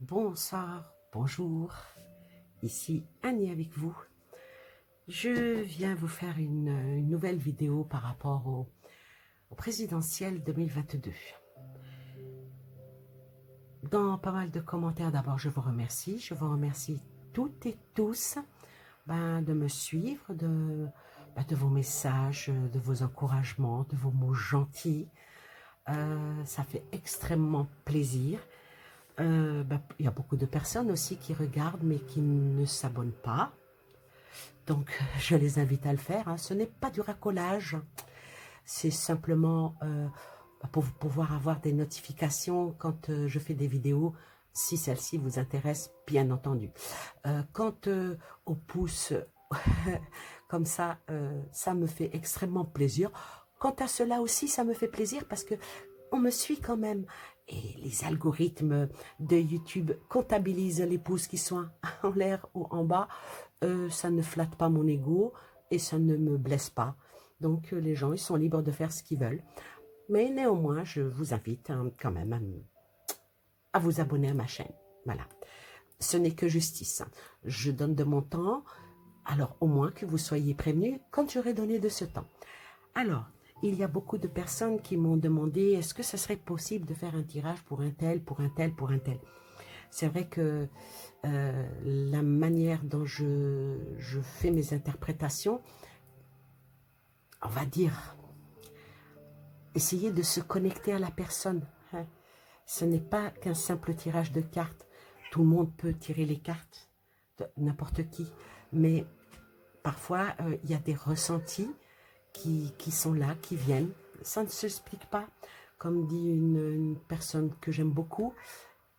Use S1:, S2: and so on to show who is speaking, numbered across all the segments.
S1: Bonsoir, bonjour, ici Annie avec vous. Je viens vous faire une nouvelle vidéo par rapport au présidentiel 2022. Dans pas mal de commentaires, d'abord je vous remercie. Je vous remercie toutes et tous de me suivre, de vos messages, de vos encouragements, de vos mots gentils. Ça fait extrêmement plaisir. Il y a beaucoup de personnes aussi qui regardent mais qui ne s'abonnent pas. Donc, je les invite à le faire, hein. Ce n'est pas du racolage, c'est simplement pour pouvoir avoir des notifications quand je fais des vidéos, si celle-ci vous intéresse, bien entendu. Quant au pouce, comme ça me fait extrêmement plaisir. Quant à cela aussi, ça me fait plaisir parce que on me suit quand même. Et les algorithmes de YouTube comptabilisent les pouces qui sont en l'air ou en bas. Ça ne flatte pas mon ego et ça ne me blesse pas. Donc les gens, ils sont libres de faire ce qu'ils veulent. Mais néanmoins, je vous invite quand même à vous abonner à ma chaîne. Voilà. Ce n'est que justice. Je donne de mon temps, alors au moins que vous soyez prévenus quand j'aurai donné de ce temps. Alors, il y a beaucoup de personnes qui m'ont demandé est-ce que ce serait possible de faire un tirage pour un tel, pour un tel, pour un tel. C'est vrai que la manière dont je fais mes interprétations, on va dire, essayer de se connecter à la personne. Hein. Ce n'est pas qu'un simple tirage de cartes. Tout le monde peut tirer les cartes, n'importe qui. Mais parfois, il y a des ressentis qui sont là, qui viennent. Ça ne s'explique pas. Comme dit une personne que j'aime beaucoup,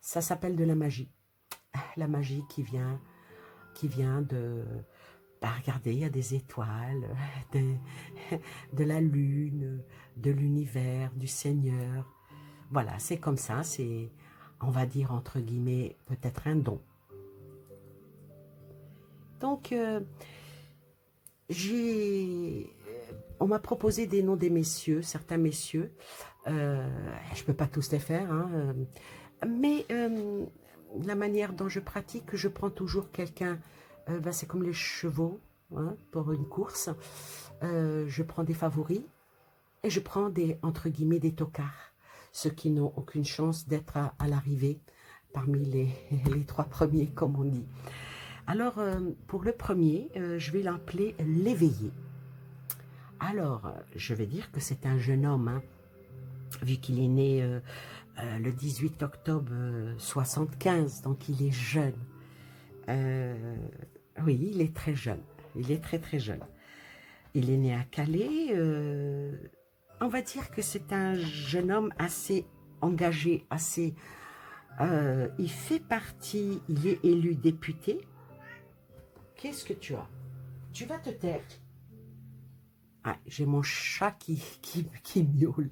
S1: ça s'appelle de la magie. La magie qui vient de... regardez, il y a des étoiles, de, de la lune, de l'univers, du Seigneur. Voilà, c'est comme ça, c'est, on va dire, entre guillemets, peut-être un don. Donc, on m'a proposé des noms des messieurs, certains messieurs. Je ne peux pas tous les faire, hein, mais la manière dont je pratique, je prends toujours quelqu'un, c'est comme les chevaux, hein, pour une course. Je prends des favoris et je prends des, entre guillemets, des tocards, ceux qui n'ont aucune chance d'être à l'arrivée parmi les trois premiers, comme on dit. Alors, pour le premier, je vais l'appeler l'éveillé. Alors, je vais dire que c'est un jeune homme, hein, vu qu'il est né le 18 octobre 75, donc il est jeune. Euh, oui, il est très jeune. Il est très très jeune. Il est né à Calais. On va dire que c'est un jeune homme assez engagé, assez... il fait partie, il est élu député. Qu'est-ce que tu as? Tu vas te taire. Ah, j'ai mon chat qui miaule.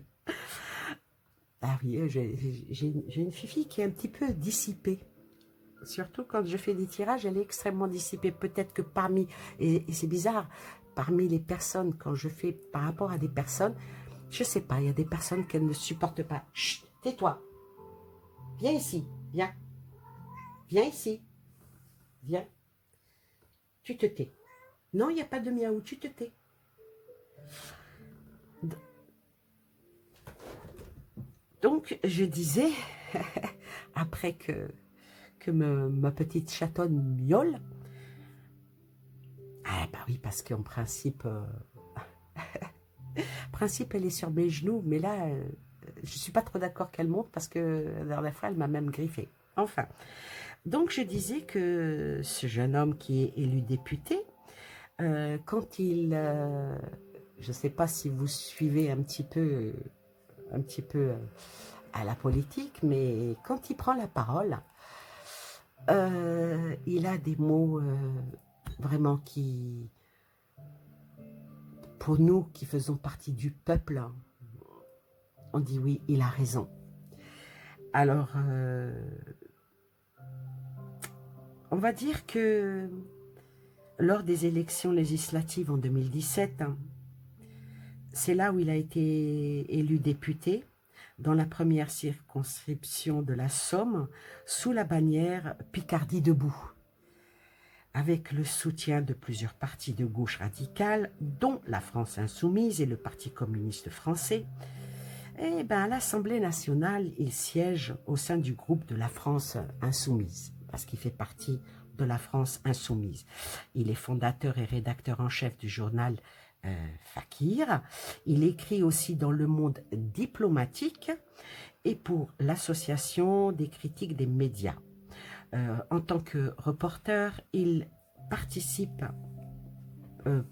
S1: Ah oui, j'ai une fifi qui est un petit peu dissipée. Surtout quand je fais des tirages, elle est extrêmement dissipée. Peut-être que parmi, et c'est bizarre, parmi les personnes, quand je fais par rapport à des personnes, je sais pas, il y a des personnes qu'elles ne supportent pas. Chut, tais-toi. Viens ici, viens. Viens ici, viens. Tu te tais. Non, il n'y a pas de miaou, tu te tais. Donc, je disais, après que ma petite chatonne miaule, ah bah oui, parce qu'en principe, elle est sur mes genoux, mais là, je suis pas trop d'accord qu'elle monte parce que la dernière fois, elle m'a même griffé. Enfin, donc je disais que ce jeune homme qui est élu député, quand je ne sais pas si vous suivez un petit peu à la politique, mais quand il prend la parole, il a des mots vraiment qui, pour nous qui faisons partie du peuple, on dit oui, il a raison. Alors, on va dire que lors des élections législatives en 2017, hein, c'est là où il a été élu député. dans la première circonscription de la Somme, sous la bannière Picardie debout, avec le soutien de plusieurs partis de gauche radicale, dont la France Insoumise et le Parti communiste français. Et ben, à l'Assemblée nationale, il siège au sein du groupe de la France Insoumise, parce qu'il fait partie de la France Insoumise. Il est fondateur et rédacteur en chef du journal Fakir. Il écrit aussi dans Le Monde diplomatique et pour l'Association des critiques des médias. En tant que reporter, il participe, il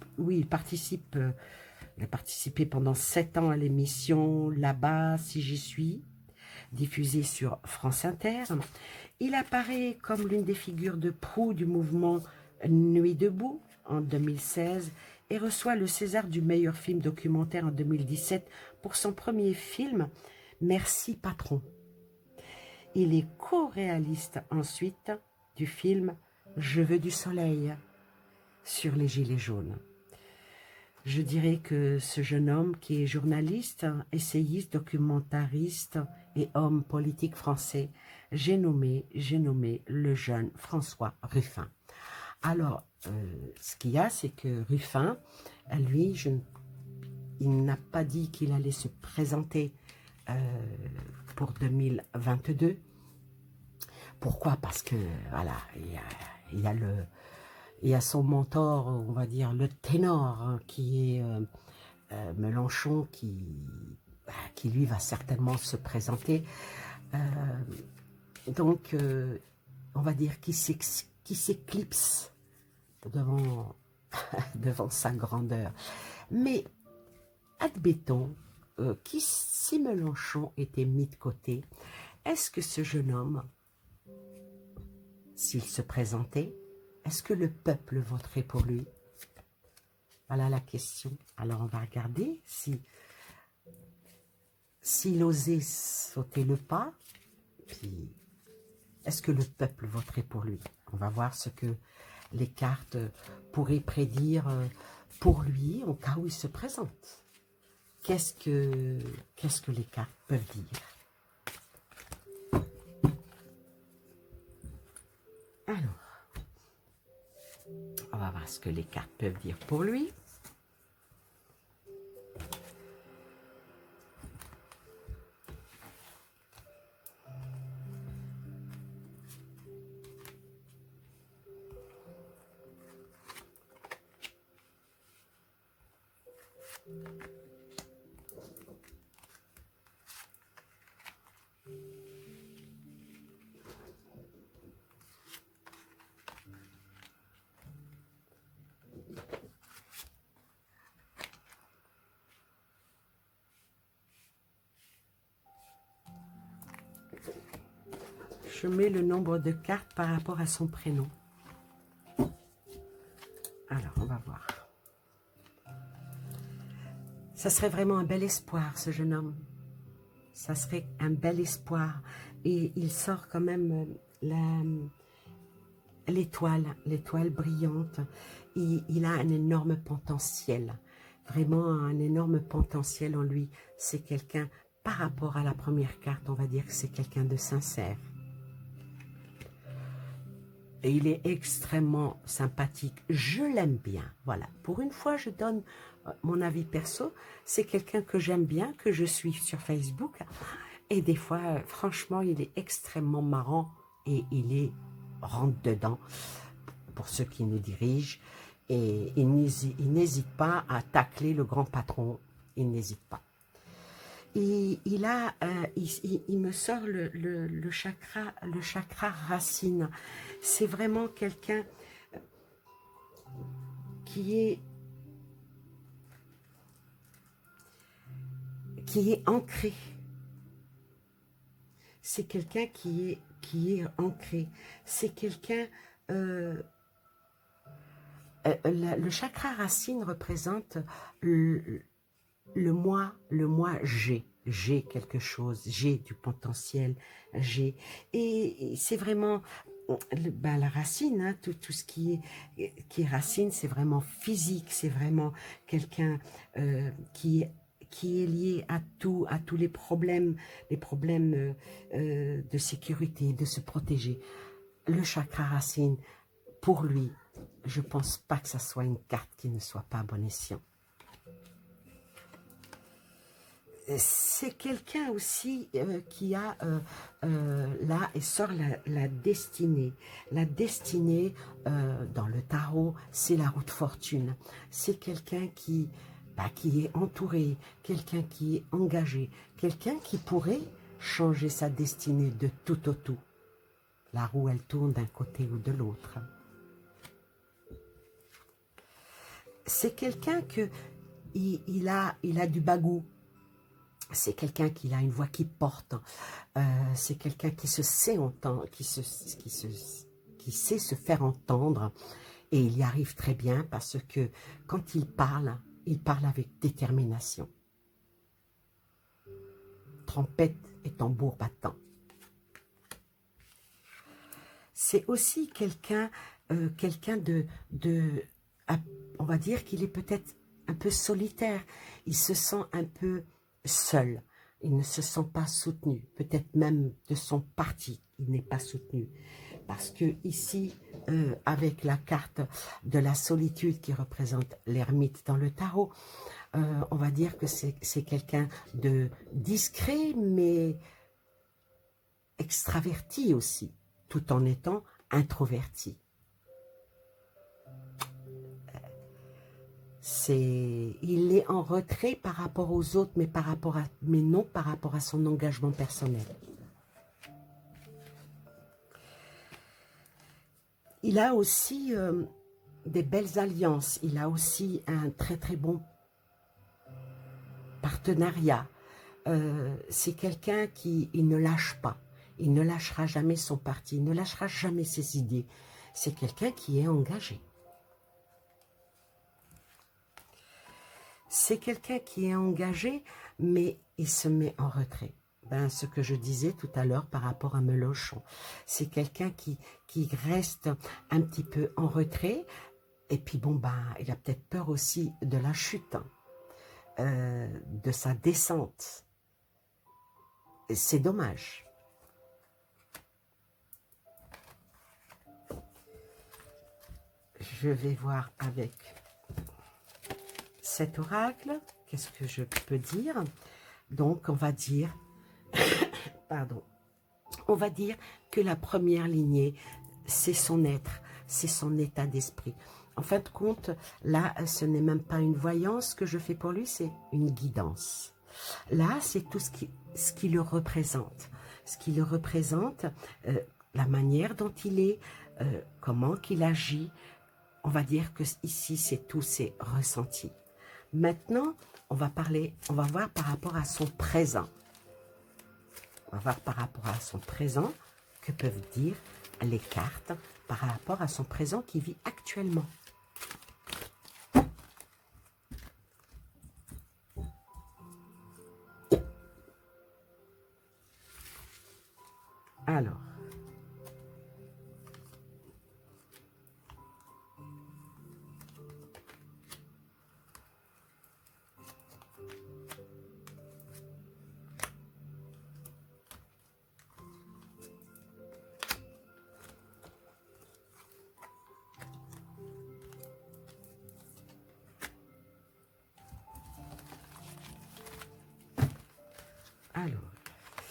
S1: a participé pendant 7 ans à l'émission Là-bas, si j'y suis, diffusée sur France Inter. Il apparaît comme l'une des figures de proue du mouvement Nuit debout en 2016 et reçoit le César du meilleur film documentaire en 2017 pour son premier film Merci Patron. Il est co-réaliste ensuite du film Je veux du soleil sur les Gilets jaunes. Je dirais que ce jeune homme qui est journaliste, essayiste, documentariste et homme politique français, j'ai nommé le jeune François Ruffin. Alors, ce qu'il y a, c'est que Ruffin, lui, il n'a pas dit qu'il allait se présenter pour 2022. Pourquoi? Parce que, voilà, il y a son mentor, on va dire, le ténor, hein, qui est Mélenchon, qui lui va certainement se présenter. Donc, on va dire qu'il s'éclipse devant, devant sa grandeur. Mais, admettons, si Mélenchon était mis de côté, est-ce que ce jeune homme, s'il se présentait, est-ce que le peuple voterait pour lui? Voilà la question. Alors on va regarder s'il osait sauter le pas, puis est-ce que le peuple voterait pour lui? On va voir ce que les cartes pourraient prédire pour lui au cas où il se présente. Qu'est-ce que les cartes peuvent dire? Alors, on va voir ce que les cartes peuvent dire pour lui. Je mets le nombre de cartes par rapport à son prénom. Alors, on va voir. Ça serait vraiment un bel espoir, ce jeune homme. Ça serait un bel espoir. Et il sort quand même l'étoile brillante. Il a un énorme potentiel. Vraiment un énorme potentiel en lui. C'est quelqu'un, par rapport à la première carte, on va dire que c'est quelqu'un de sincère. Et il est extrêmement sympathique. Je l'aime bien. Voilà. Pour une fois, je donne mon avis perso. C'est quelqu'un que j'aime bien, que je suis sur Facebook. Et des fois, franchement, il est extrêmement marrant. Et il est rentre dedans pour ceux qui nous dirigent. Et il n'hésite pas à tacler le grand patron. Il n'hésite pas. Et il me sort le chakra racine. C'est vraiment quelqu'un qui est ancré. C'est quelqu'un qui est ancré. C'est quelqu'un... le chakra racine représente le moi, j'ai quelque chose, j'ai du potentiel, et c'est vraiment la racine, hein, tout ce qui est racine, c'est vraiment physique, c'est vraiment quelqu'un qui qui est lié à tous les problèmes de sécurité, de se protéger. Le chakra racine, pour lui, je ne pense pas que ça soit une carte qui ne soit pas à bon escient. C'est quelqu'un aussi qui a là et sort la destinée. La destinée dans le tarot, c'est la roue de fortune. C'est quelqu'un qui est entouré, quelqu'un qui est engagé, quelqu'un qui pourrait changer sa destinée de tout au tout. La roue, elle tourne d'un côté ou de l'autre. C'est quelqu'un que il a du bagou. C'est quelqu'un qui a une voix qui porte. C'est quelqu'un qui se sait entendre, qui sait se faire entendre. Et il y arrive très bien parce que quand il parle avec détermination. Trompette et tambour battant. C'est aussi quelqu'un on va dire qu'il est peut-être un peu solitaire. Il se sent un peu seul. Il ne se sent pas soutenu. Peut-être même de son parti, il n'est pas soutenu. Parce que ici, avec la carte de la solitude qui représente l'ermite dans le tarot, on va dire que c'est quelqu'un de discret, mais extraverti aussi, tout en étant introverti. Il est en retrait par rapport aux autres, mais non par rapport à son engagement personnel. Il a aussi des belles alliances. Il a aussi un très très bon partenariat. C'est quelqu'un qui ne lâche pas. Il ne lâchera jamais son parti. Il ne lâchera jamais ses idées. C'est quelqu'un qui est engagé. C'est quelqu'un qui est engagé, mais il se met en retrait. Ce que je disais tout à l'heure par rapport à Mélenchon. C'est quelqu'un qui reste un petit peu en retrait. Et puis bon, il a peut-être peur aussi de la chute, de sa descente. C'est dommage. Je vais voir avec cet oracle, qu'est-ce que je peux dire? Donc, on va dire, pardon, on va dire que la première lignée, c'est son être, c'est son état d'esprit. En fin de compte, là, ce n'est même pas une voyance que je fais pour lui, c'est une guidance. Là, c'est tout ce qui le représente. Ce qui le représente, la manière dont il est, comment qu'il agit. On va dire que ici, c'est tous ses ressentis. Maintenant, on va voir par rapport à son présent. On va voir par rapport à son présent, que peuvent dire les cartes par rapport à son présent qui vit actuellement. Alors,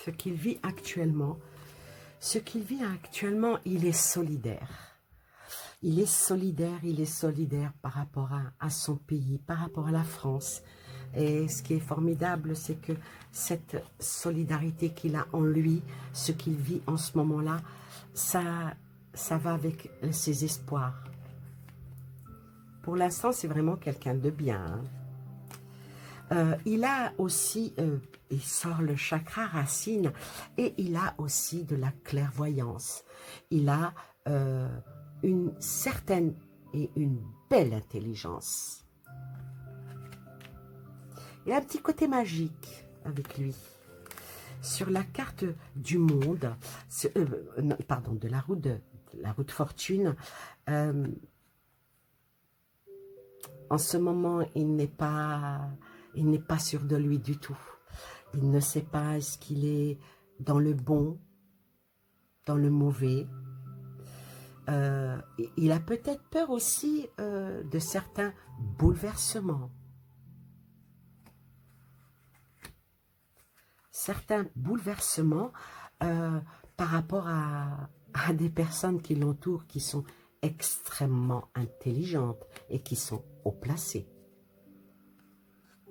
S1: ce qu'il vit actuellement, il est solidaire. Il est solidaire par rapport à son pays, par rapport à la France. Et ce qui est formidable, c'est que cette solidarité qu'il a en lui, ce qu'il vit en ce moment-là, ça va avec ses espoirs. Pour l'instant, c'est vraiment quelqu'un de bien, hein. Il a aussi, il sort le chakra racine et il a aussi de la clairvoyance. Il a une certaine et une belle intelligence. Il a un petit côté magique avec lui. Sur la carte du monde, pardon, de la roue de fortune, en ce moment, il n'est pas Il n'est pas sûr de lui du tout. Il ne sait pas est-ce qu'il est dans le bon, dans le mauvais. Il a peut-être peur aussi de certains bouleversements. Certains bouleversements par rapport à des personnes qui l'entourent, qui sont extrêmement intelligentes et qui sont haut placées.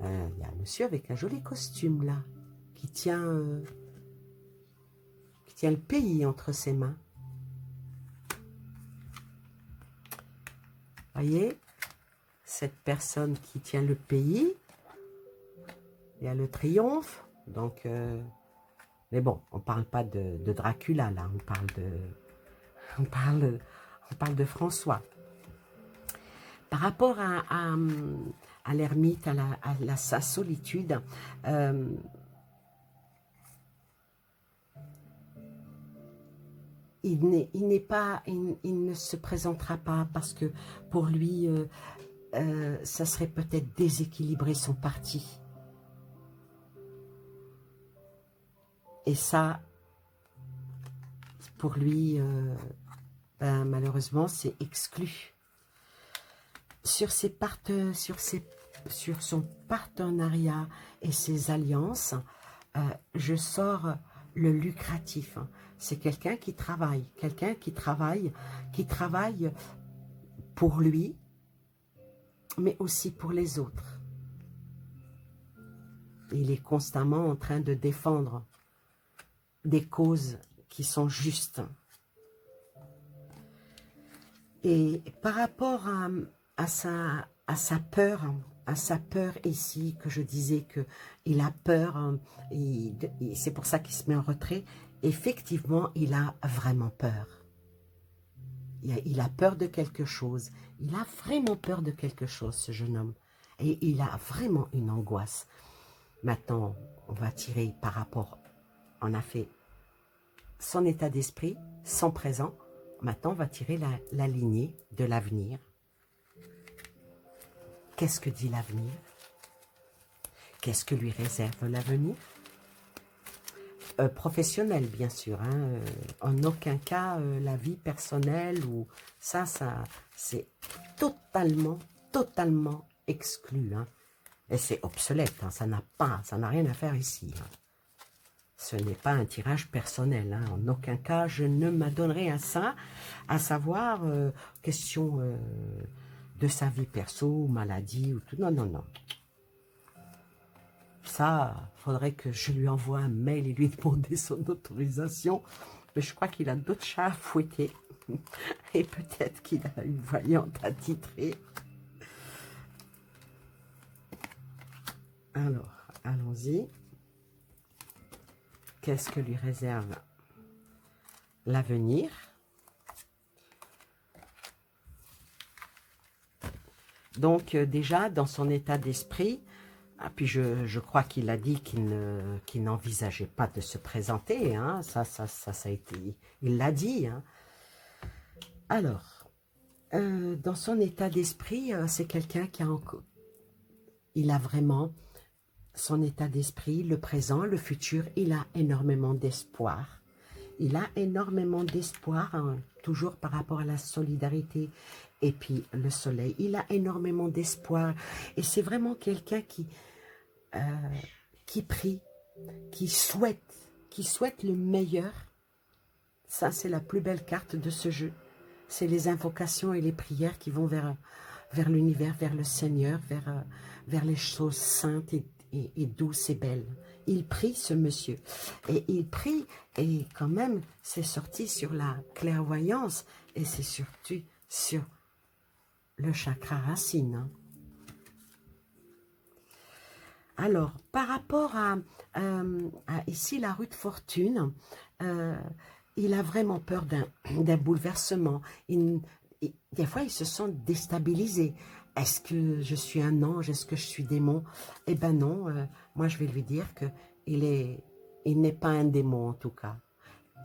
S1: Il y a un monsieur avec un joli costume là, qui tient le pays entre ses mains. Voyez, cette personne qui tient le pays, il y a le triomphe, donc, mais bon, on ne parle pas de Dracula là, on parle de François. Par rapport à l'ermite, à sa solitude, il ne se présentera pas parce que pour lui, ça serait peut-être déséquilibrer son parti. Et ça, pour lui, ben, malheureusement, c'est exclu. Sur son partenariat et ses alliances, je sors le lucratif. C'est quelqu'un qui travaille pour lui, mais aussi pour les autres. Il est constamment en train de défendre des causes qui sont justes. Et par rapport à sa peur ici, que je disais qu'il a peur, c'est pour ça qu'il se met en retrait, effectivement, il a vraiment peur. Il a peur de quelque chose. Il a vraiment peur de quelque chose, ce jeune homme. Et il a vraiment une angoisse. Maintenant, on va tirer par rapport, on a fait son état d'esprit, son présent. Maintenant, on va tirer la lignée de l'avenir. Qu'est-ce que dit l'avenir? Qu'est-ce que lui réserve l'avenir? Professionnel, bien sûr. Hein, en aucun cas, la vie personnelle, ou ça c'est totalement exclu. Hein. Et c'est obsolète, hein, ça n'a rien à faire ici. Hein. Ce n'est pas un tirage personnel. Hein. En aucun cas, je ne m'adonnerai à ça, à savoir, question de sa vie perso, maladie, ou tout. Non, non, non. Ça, faudrait que je lui envoie un mail et lui demander son autorisation. Mais je crois qu'il a d'autres chats à fouetter. Et peut-être qu'il a une voyante attitrée. Alors, allons-y. Qu'est-ce que lui réserve l'avenir? Donc, déjà, dans son état d'esprit, puis je crois qu'il a dit qu'il n'envisageait pas de se présenter. Hein, ça a été... Il l'a dit. Hein. Alors, dans son état d'esprit, c'est quelqu'un qui a encore... Il a vraiment... son état d'esprit, le présent, le futur, il a énormément d'espoir. Il a énormément d'espoir, hein, toujours par rapport à la solidarité et puis le soleil. Il a énormément d'espoir et c'est vraiment quelqu'un qui prie, qui souhaite le meilleur. Ça, c'est la plus belle carte de ce jeu. C'est les invocations et les prières qui vont vers l'univers, vers le Seigneur, vers les choses saintes et douces et belles. Il prie, ce monsieur. Et il prie, et quand même, c'est sorti sur la clairvoyance, et c'est surtout sur le chakra racine. Hein. Alors, par rapport à ici, la rue de fortune, il a vraiment peur d'un bouleversement. Des fois, il se sent déstabilisé. Est-ce que je suis un ange? Est-ce que je suis démon? Eh ben non, moi je vais lui dire qu'il n'est pas un démon en tout cas.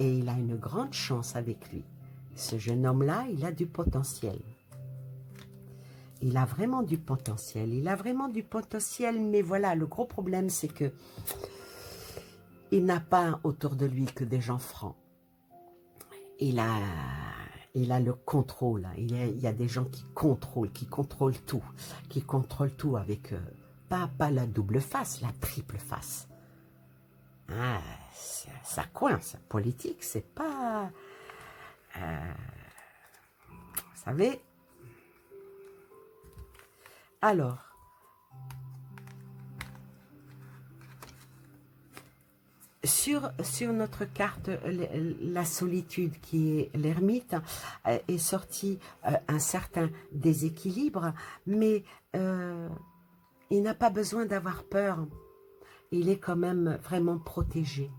S1: Et il a une grande chance avec lui. Ce jeune homme-là, il a du potentiel. Il a vraiment du potentiel. Il a vraiment du potentiel, mais voilà, le gros problème, c'est que il n'a pas autour de lui que des gens francs. Il a le contrôle. Il y a des gens qui contrôlent tout avec pas la double face, la triple face. Ah, ça coince. Politique, c'est pas... vous savez. Alors, sur notre carte, la solitude qui est l'ermite, est sorti un certain déséquilibre, mais il n'a pas besoin d'avoir peur. Il est quand même vraiment protégé.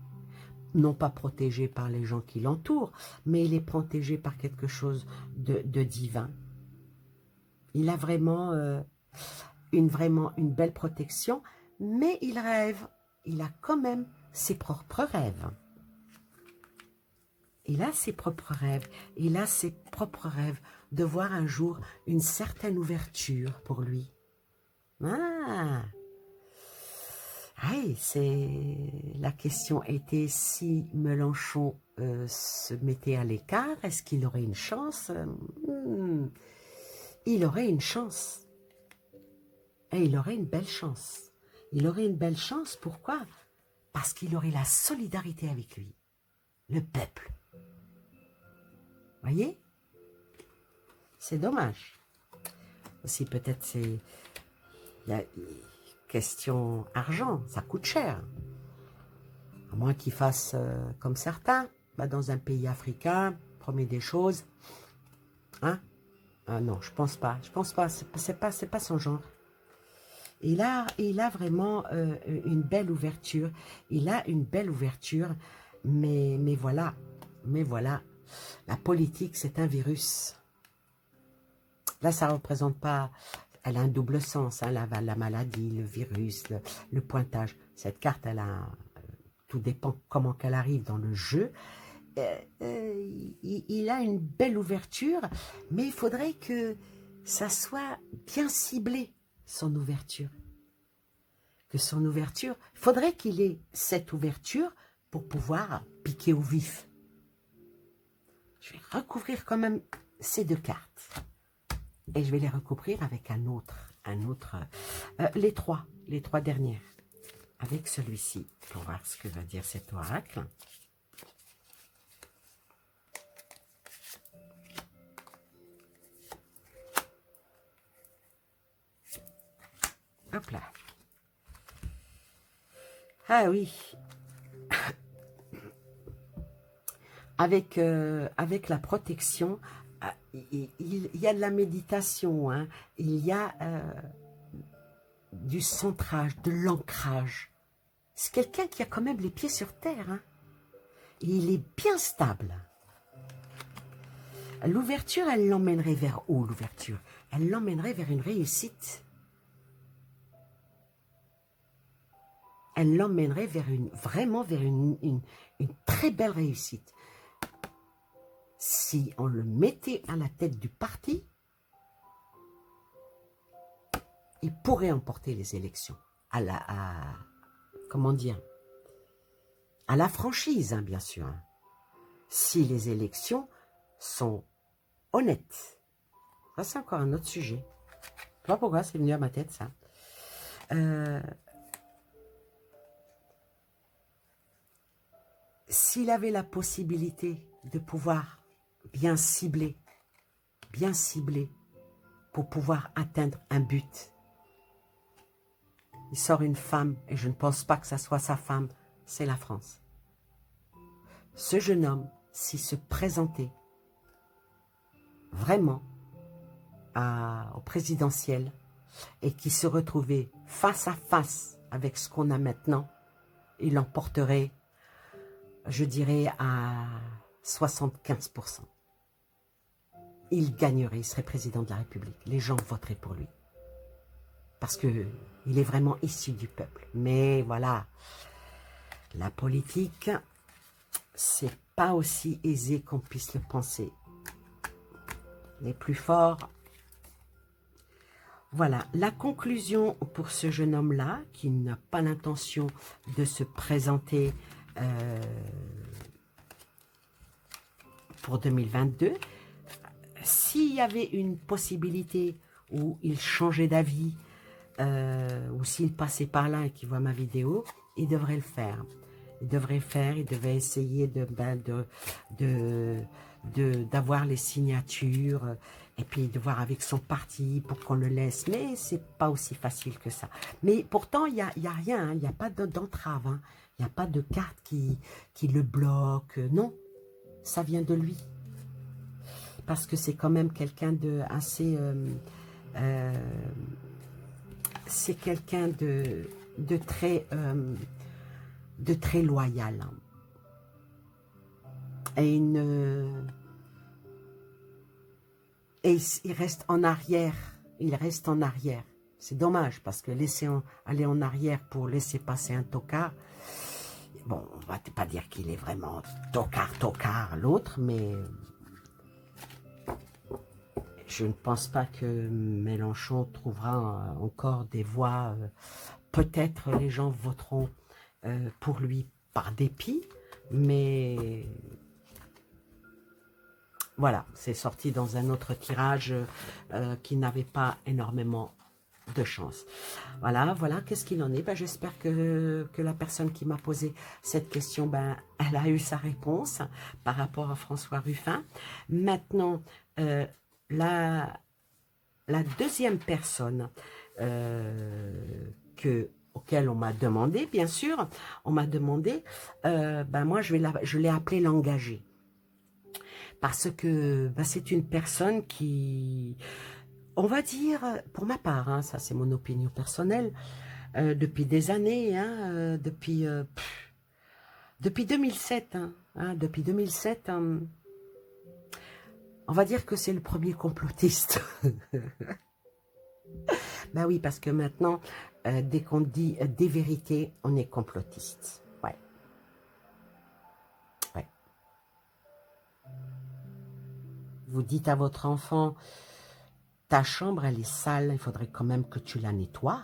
S1: Non pas protégé par les gens qui l'entourent, mais il est protégé par quelque chose de divin. Il a vraiment, une belle protection, mais il rêve. Il a quand même ses propres rêves. Il a ses propres rêves. Il a ses propres rêves de voir un jour une certaine ouverture pour lui. Ah! Oui, la question était si Mélenchon se mettait à l'écart, est-ce qu'il aurait une chance? Il aurait une chance. Et il aurait une belle chance. Il aurait une belle chance, pourquoi? Parce qu'il aurait la solidarité avec lui. Le peuple. Voyez? C'est dommage. Aussi peut-être c'est... Question argent, ça coûte cher. À moins qu'ils fassent comme certains, dans un pays africain, promet des choses. Hein? Ah non, je pense pas. Je pense pas. C'est pas son genre. Il a vraiment une belle ouverture. Il a une belle ouverture, mais voilà. Mais voilà. La politique, c'est un virus. Là, ça ne représente pas... Elle a un double sens, hein, la maladie, le virus, le pointage. Cette carte, elle a... tout dépend comment qu'elle arrive dans le jeu. Il a une belle ouverture, mais il faudrait que ça soit bien ciblé, son ouverture. Que son ouverture... Il faudrait qu'il ait cette ouverture pour pouvoir piquer au vif. Je vais recouvrir quand même ces deux cartes. Et je vais les recouvrir avec un autre les trois dernières, avec celui-ci, pour voir ce que va dire cet oracle. Hop là. Ah oui. Avec la protection, il y a de la méditation, hein. Il y a du centrage, de l'ancrage. C'est quelqu'un qui a quand même les pieds sur terre, hein. Et il est bien stable. L'ouverture, elle l'emmènerait vers où, l'ouverture? Elle l'emmènerait vers une réussite. Elle l'emmènerait vraiment vers une très belle réussite. Si on le mettait à la tête du parti, il pourrait emporter les élections. Comment dire? À la franchise, hein, bien sûr. Hein. Si les élections sont honnêtes. Ça, c'est encore un autre sujet. Je ne sais pas pourquoi c'est venu à ma tête, ça. S'il avait la possibilité de pouvoir bien cibler, pour pouvoir atteindre un but. Il sort une femme, et je ne pense pas que ça soit sa femme, c'est la France. Ce jeune homme, s'il se présentait vraiment au présidentiel, et qui se retrouvait face à face avec ce qu'on a maintenant, il l'emporterait, je dirais, à 75%. Il gagnerait, il serait président de la République. Les gens voteraient pour lui. Parce qu'il est vraiment issu du peuple. Mais voilà, la politique, c'est pas aussi aisé qu'on puisse le penser. Les plus forts Voilà, la conclusion pour ce jeune homme-là, qui n'a pas l'intention de se présenter pour 2022, s'il y avait une possibilité où il changeait d'avis, ou s'il passait par là et qu'il voit ma vidéo, il devrait le faire. Il devrait le faire, il devait essayer d'avoir les signatures et puis de voir avec son parti pour qu'on le laisse. Mais c'est pas aussi facile que ça. Mais pourtant, il y a rien, hein, il n'y a pas d'entrave, hein, il n'y a pas de carte qui le bloque. Non, ça vient de lui. Parce que c'est quand même quelqu'un de assez... c'est quelqu'un de très loyal. Et il reste en arrière. Il reste en arrière. C'est dommage parce que laisser aller en arrière pour laisser passer un tocard, bon, on va pas dire qu'il est vraiment tocard l'autre, mais je ne pense pas que Mélenchon trouvera encore des voix. Peut-être les gens voteront pour lui par dépit, mais voilà, c'est sorti dans un autre tirage qui n'avait pas énormément de chance. Voilà, qu'est-ce qu'il en est? Ben, j'espère que la personne qui m'a posé cette question, ben, elle a eu sa réponse par rapport à François Ruffin. Maintenant, la deuxième personne auquel on m'a demandé, bien sûr, on m'a demandé, ben moi je l'ai appelé l'engagé. Parce que ben, c'est une personne qui, on va dire, pour ma part, hein, ça c'est mon opinion personnelle, depuis des années, hein, depuis 2007, depuis 2007, on va dire que c'est le premier complotiste. Ben oui, parce que maintenant, dès qu'on dit des vérités, on est complotiste. Ouais. Ouais. Vous dites à votre enfant, ta chambre, elle est sale, il faudrait quand même que tu la nettoies.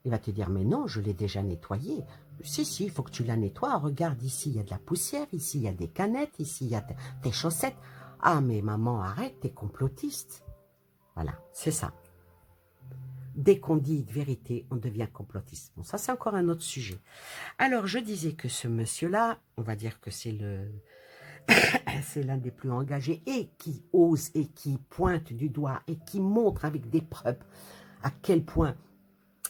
S1: Il va te dire, mais non, je l'ai déjà nettoyée. Si, il faut que tu la nettoies. Regarde, ici, il y a de la poussière, ici, il y a des canettes, ici, il y a tes chaussettes. Ah, mais maman, arrête, t'es complotiste. Voilà, c'est ça. Dès qu'on dit vérité, on devient complotiste. Bon, ça, c'est encore un autre sujet. Alors, je disais que ce monsieur-là, on va dire que c'est c'est l'un des plus engagés et qui ose et qui pointe du doigt et qui montre avec des preuves à quel point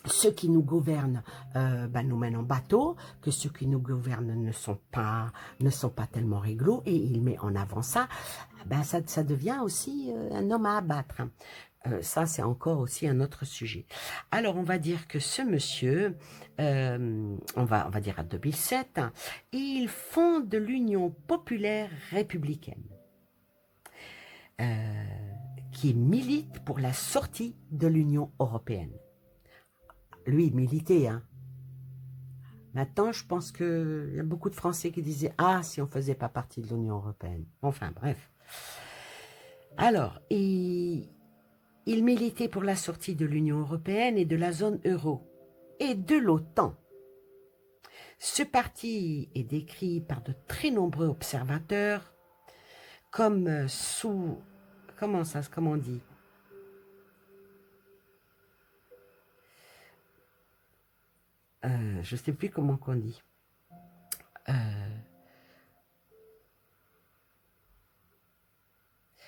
S1: ceux qui nous gouvernent ben, nous mènent en bateau, que ceux qui nous gouvernent ne sont pas tellement réglo, et il met en avant ça, ben ça devient aussi un homme à abattre. Ça, c'est encore aussi un autre sujet. Alors, on va dire que ce monsieur, on va dire à 2007, il fonde l'Union populaire républicaine, qui milite pour la sortie de l'Union européenne. Lui, militer, hein. Maintenant, je pense qu'il y a beaucoup de Français qui disaient « Ah, si on ne faisait pas partie de l'Union européenne. » Enfin, bref. Alors, il militait pour la sortie de l'Union européenne et de la zone euro et de l'OTAN. Ce parti est décrit par de très nombreux observateurs comme sous... Comment on dit? Je ne sais plus comment on dit.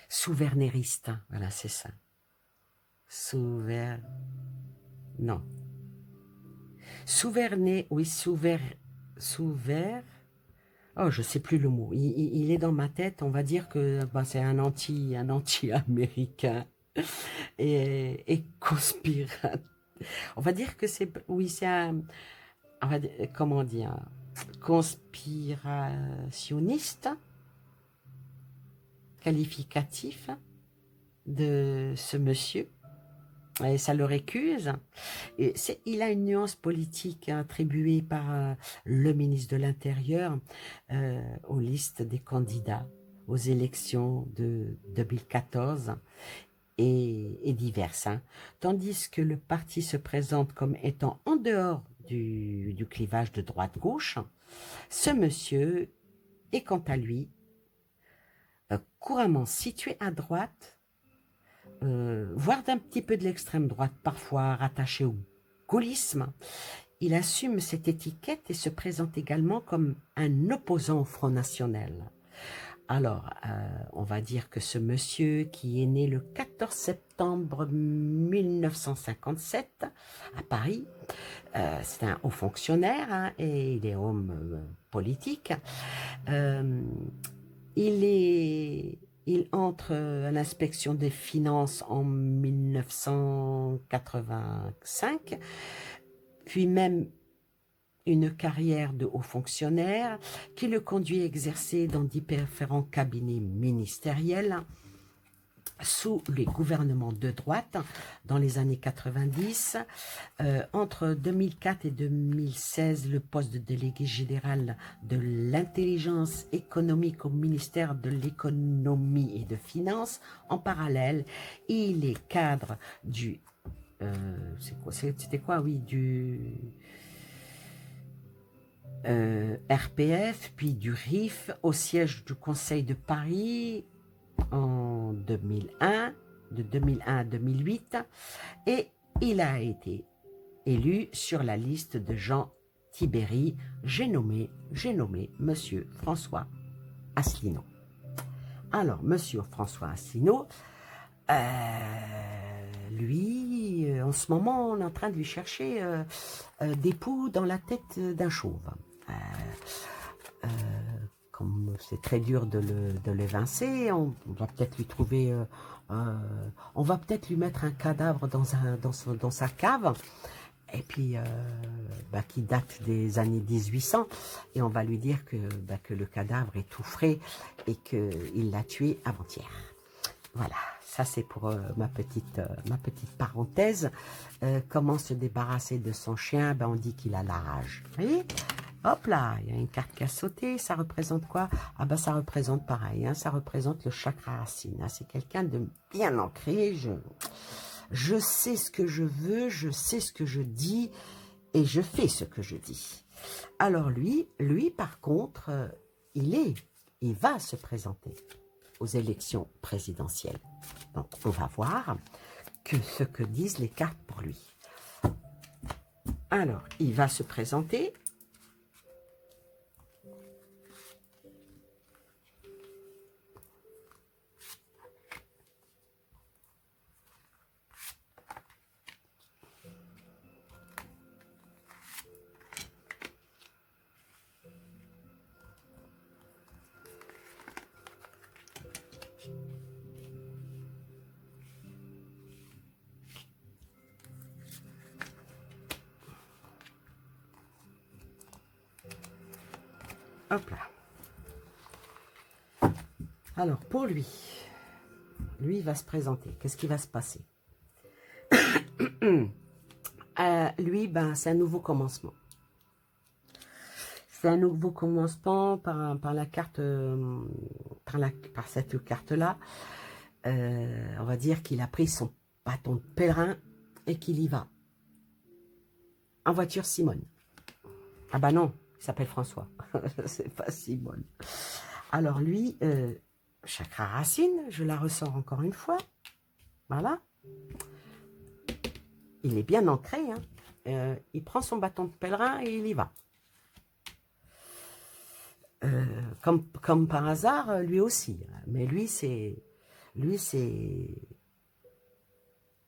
S1: Souvernériste, hein, voilà, c'est ça. Non. Souverné, oui, oh, je sais plus le mot. Il est dans ma tête. On va dire que bah, c'est un anti-américain et conspirateur. On va dire que c'est, oui, c'est un, on va dire, comment dire, conspirationniste, qualificatif de ce monsieur. Et ça le récuse. Et il a une nuance politique attribuée par le ministre de l'Intérieur aux listes des candidats aux élections de 2014. et diverses, hein. Tandis que le parti se présente comme étant en dehors du clivage de droite-gauche, ce monsieur est quant à lui couramment situé à droite, voire d'un petit peu de l'extrême droite, parfois rattaché au gaullisme. Il assume cette étiquette et se présente également comme un opposant au Front National. Alors, on va dire que ce monsieur qui est né le 14 septembre 1957 à Paris, c'est un haut fonctionnaire, hein, et il est homme politique. Il entre à l'inspection des finances en 1985, puis même une carrière de haut fonctionnaire qui le conduit à exercer dans différents cabinets ministériels sous les gouvernements de droite dans les années 90. Entre 2004 et 2016, le poste de délégué général de l'intelligence économique au ministère de l'économie et de finances. En parallèle, il est cadre du... c'était quoi? Oui, du... RPF, puis du RIF au siège du Conseil de Paris en 2001, de 2001 à 2008, et il a été élu sur la liste de Jean Tibéri. J'ai nommé Monsieur François Asselineau. Alors, Monsieur François Asselineau, lui, en ce moment, on est en train de lui chercher des poux dans la tête d'un chauve. Comme c'est très dur de l'évincer, on va peut-être lui trouver, on va peut-être lui mettre un cadavre dans sa cave, et puis qui date des années 1800, et on va lui dire que le cadavre est tout frais et qu'il l'a tué avant-hier. Voilà, ça c'est pour ma petite parenthèse. Comment se débarrasser de son chien? On dit qu'il a la rage. Vous voyez? Hop là, il y a une carte qui a sauté. Ça représente quoi? Ça représente pareil, hein, ça représente le chakra racine. Hein. C'est quelqu'un de bien ancré. Je sais ce que je veux, je sais ce que je dis et je fais ce que je dis. Alors lui par contre, il va se présenter aux élections présidentielles. Donc, on va voir ce que disent les cartes pour lui. Alors, il va se présenter. Hop là. Alors, pour lui, il va se présenter. Qu'est-ce qui va se passer? Lui, c'est un nouveau commencement. C'est un nouveau commencement par la carte, par cette carte-là. On va dire qu'il a pris son bâton de pèlerin et qu'il y va. En voiture, Simone. Ah bah non, il s'appelle François. C'est pas Simone. Alors lui, chakra racine, je la ressors encore une fois. Voilà. Il est bien ancré. Hein. Il prend son bâton de pèlerin et il y va. Comme par hasard, lui aussi. Mais lui, c'est...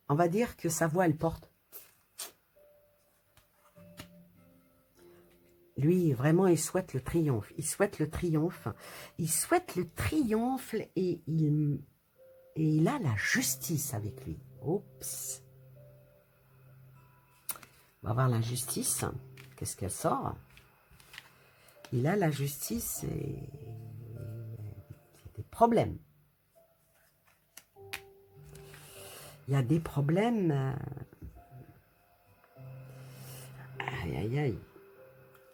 S1: On va dire que sa voix, elle porte. Lui, vraiment, il souhaite le triomphe. Il souhaite le triomphe. Il souhaite le triomphe et il a la justice avec lui. Oups. On va voir la justice. Qu'est-ce qu'elle sort? Il a la justice et il y a des problèmes. Il y a des problèmes. Aïe, aïe, aïe.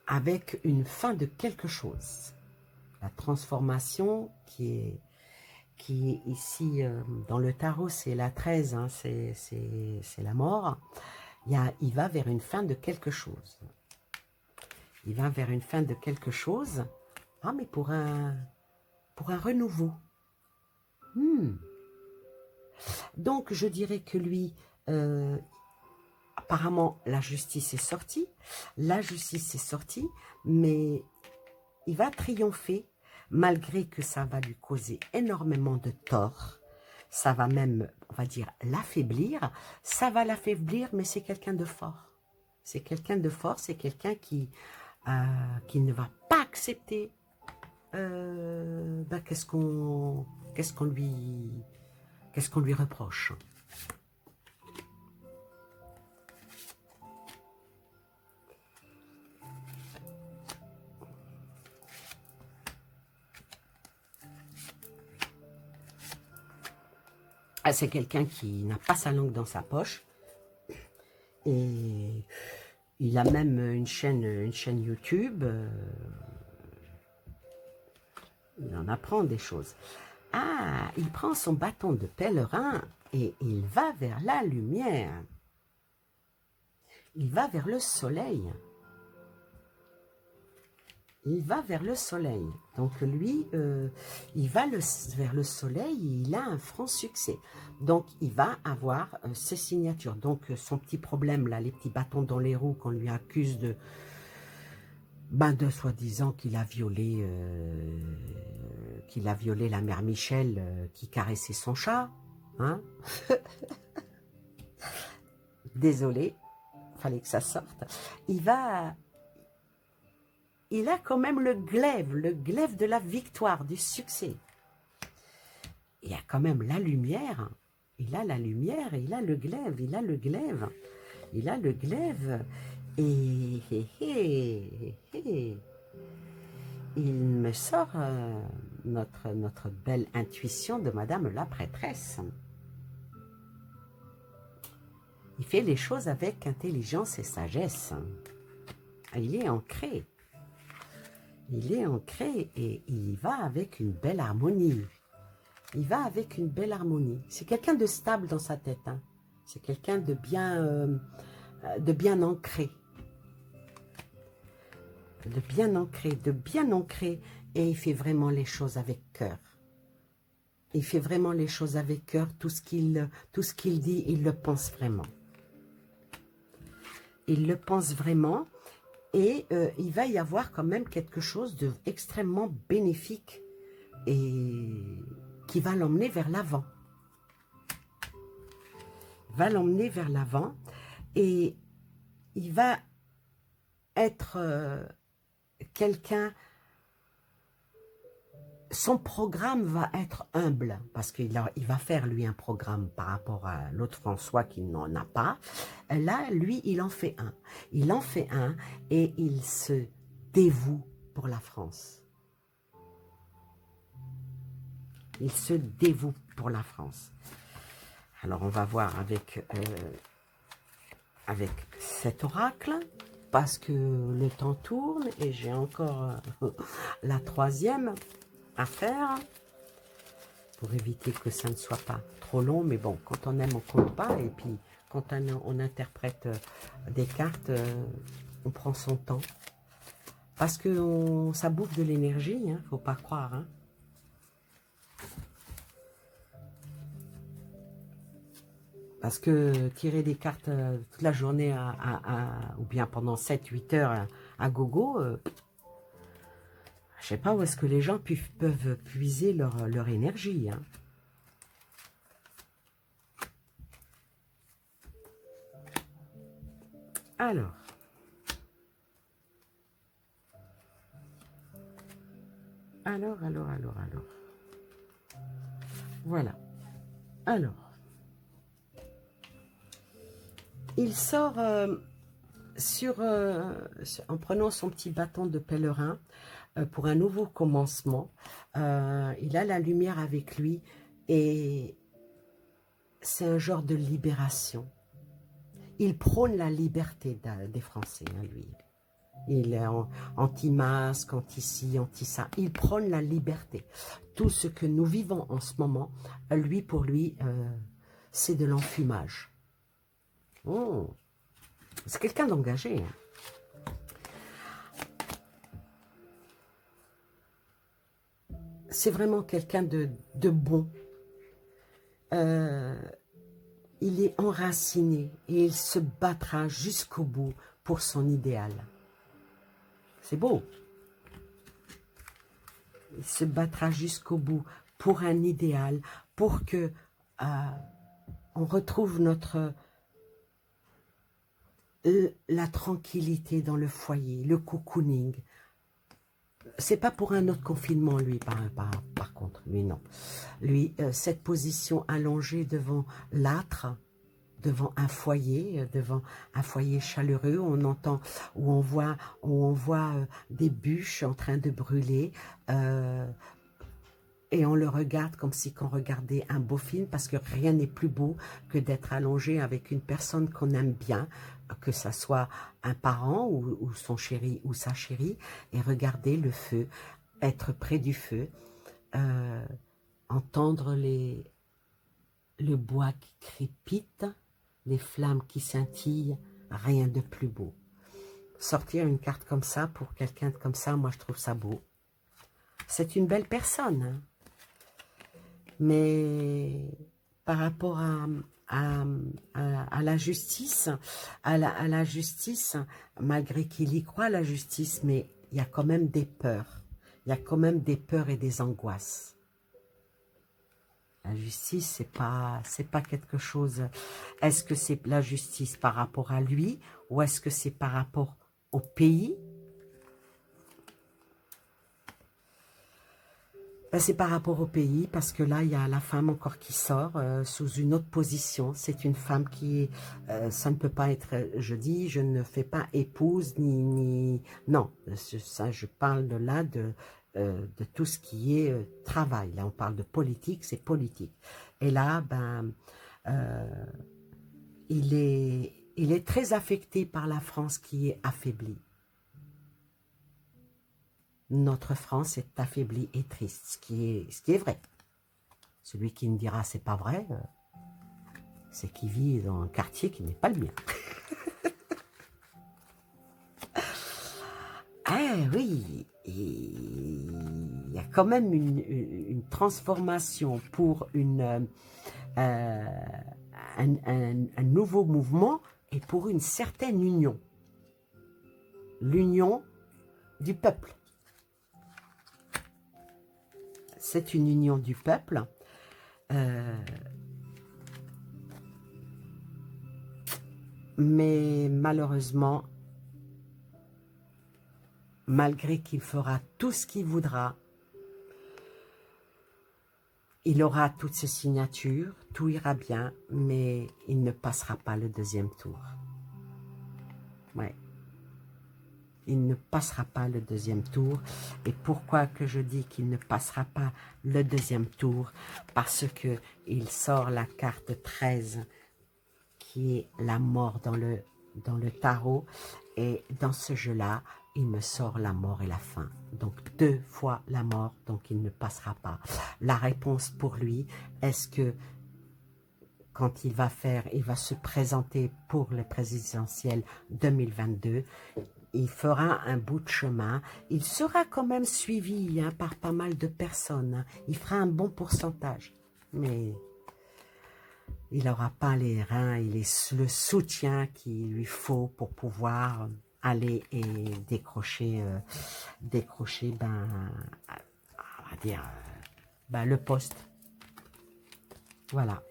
S1: Avec une fin de quelque chose. La transformation qui qui est ici dans le tarot, c'est la 13, hein, c'est la mort. Il va vers une fin de quelque chose. Il va vers une fin de quelque chose. Ah, mais pour un renouveau. Donc, je dirais que lui, apparemment, la justice est sortie. La justice est sortie, mais il va triompher, malgré que ça va lui causer énormément de tort. Ça va même, on va dire, l'affaiblir. Ça va l'affaiblir, mais c'est quelqu'un de fort. C'est quelqu'un de fort, c'est quelqu'un qui ne va pas accepter qu'est-ce qu'on lui reproche. C'est quelqu'un qui n'a pas sa langue dans sa poche. Et il a même une chaîne YouTube. Il en apprend des choses. Ah, il prend son bâton de pèlerin et il va vers la lumière. Il va vers le soleil. Il va vers le soleil. Donc lui, il va vers le soleil et il a un franc succès. Donc il va avoir ses signatures. Donc son petit problème là, les petits bâtons dans les roues qu'on lui accuse de soi-disant qu'il a violé la mère Michel qui caressait son chat. Hein. Désolé, fallait que ça sorte. Il a quand même le glaive de la victoire, du succès. Il y a quand même la lumière. Il a la lumière, il a le glaive, il a le glaive. Il a le glaive. Et il me sort notre belle intuition de Madame la prêtresse. Il fait les choses avec intelligence et sagesse. Il est ancré. Il est ancré et il va avec une belle harmonie. Il va avec une belle harmonie. C'est quelqu'un de stable dans sa tête. Hein. C'est quelqu'un de bien ancré. De bien ancré. Et il fait vraiment les choses avec cœur. Il fait vraiment les choses avec cœur. Tout ce qu'il dit, il le pense vraiment. Il le pense vraiment. Et il va y avoir quand même quelque chose d'extrêmement bénéfique et qui va l'emmener vers l'avant. Va l'emmener vers l'avant et il va être quelqu'un... Son programme va être humble parce qu'il va faire lui un programme par rapport à l'autre François qui n'en a pas. Là, lui, il en fait un. Il en fait un et il se dévoue pour la France. Il se dévoue pour la France. Alors, on va voir avec cet oracle parce que le temps tourne et j'ai encore la troisième à faire pour éviter que ça ne soit pas trop long. Mais bon, quand on aime, on compte pas. Et puis, quand on interprète des cartes, on prend son temps. Parce que ça bouffe de l'énergie, hein, faut pas croire. Hein. Parce que tirer des cartes toute la journée ou bien pendant 7-8 heures à gogo, je sais pas où est-ce que les gens peuvent puiser leur énergie. Hein. Alors. Voilà. Alors. Il sort en prenant son petit bâton de pèlerin pour un nouveau commencement. Il a la lumière avec lui et c'est un genre de libération. Il prône la liberté des Français, hein, lui. Il est anti-masque, anti-ci, anti-ça. Il prône la liberté. Tout ce que nous vivons en ce moment, lui, pour lui, c'est de l'enfumage. Oh. C'est quelqu'un d'engagé. Hein. C'est vraiment quelqu'un de bon. Il est enraciné et il se battra jusqu'au bout pour son idéal. C'est beau. Il se battra jusqu'au bout pour un idéal, pour que on retrouve la tranquillité dans le foyer, le cocooning. C'est pas pour un autre confinement, lui, par contre, lui, non. Lui, cette position allongée devant l'âtre, devant un foyer chaleureux, on entend, où on voit des bûches en train de brûler, et on le regarde comme si on regardait un beau film, parce que rien n'est plus beau que d'être allongé avec une personne qu'on aime bien, que ça soit un parent ou son chéri ou sa chérie, et regarder le feu, être près du feu, entendre le bois qui crépite, les flammes qui scintillent, rien de plus beau. Sortir une carte comme ça, pour quelqu'un comme ça, moi je trouve ça beau. C'est une belle personne, hein. Mais par rapport à la justice, à la justice, malgré qu'il y croit, la justice, mais il y a quand même des peurs. Il y a quand même des peurs et des angoisses. La justice, c'est pas quelque chose... Est-ce que c'est la justice par rapport à lui ou est-ce que c'est par rapport au pays? Ben, c'est par rapport au pays, parce que là, il y a la femme encore qui sort sous une autre position. C'est une femme qui... ça ne peut pas être... je ne fais pas épouse, ni non, ça, je parle de là de tout ce qui est travail. Là, on parle de politique, c'est politique. Et là, ben, il est très affecté par la France qui est affaiblie. Notre France est affaiblie et triste, ce qui est vrai. Celui qui me dira c'est pas vrai, c'est qu'il vit dans un quartier qui n'est pas le mien. Ah oui, il y a quand même une transformation pour un nouveau mouvement et pour une certaine union. L'union du peuple. C'est une union du peuple. Mais malheureusement, malgré qu'il fera tout ce qu'il voudra, il aura toutes ses signatures, tout ira bien, mais il ne passera pas le deuxième tour. Ouais. Il ne passera pas le deuxième tour. Et pourquoi que je dis qu'il ne passera pas le deuxième tour? Parce que il sort la carte 13, qui est la mort dans le tarot. Et dans ce jeu-là, il me sort la mort et la fin. Donc 2 fois la mort, donc il ne passera pas. La réponse pour lui, est-ce que quand il va se présenter pour le présidentiel 2022, il fera un bout de chemin, il sera quand même suivi par pas mal de personnes, hein. Il fera un bon pourcentage, mais il n'aura pas les reins et le soutien qu'il lui faut pour pouvoir aller et décrocher, ben, on va dire, ben, le poste. Voilà.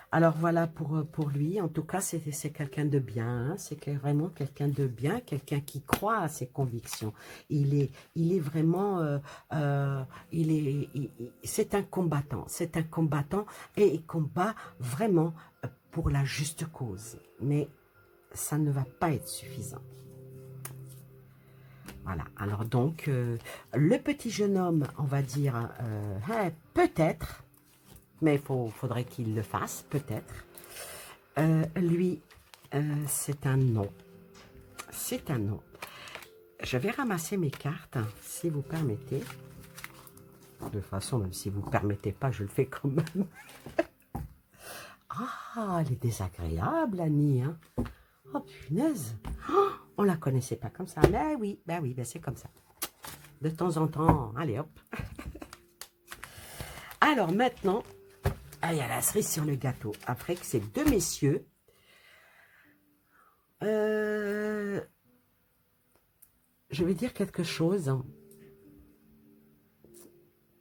S1: Alors voilà pour lui, en tout cas c'est quelqu'un de bien, hein. C'est vraiment quelqu'un de bien, quelqu'un qui croit à ses convictions. Il est vraiment, c'est un combattant et il combat vraiment pour la juste cause. Mais ça ne va pas être suffisant. Voilà, alors donc, le petit jeune homme, on va dire, peut-être, mais il faudrait qu'il le fasse, peut-être. Lui, c'est un non. C'est un non. je vais ramasser mes cartes, si vous permettez. De toute façon, même si vous ne permettez pas, je le fais quand même. Ah, elle est désagréable, Annie. Hein? Oh, punaise. Oh, on ne la connaissait pas comme ça. Ben oui, c'est comme ça. De temps en temps, allez hop. Alors maintenant, il y a la cerise sur le gâteau. Après que ces deux messieurs... je vais dire quelque chose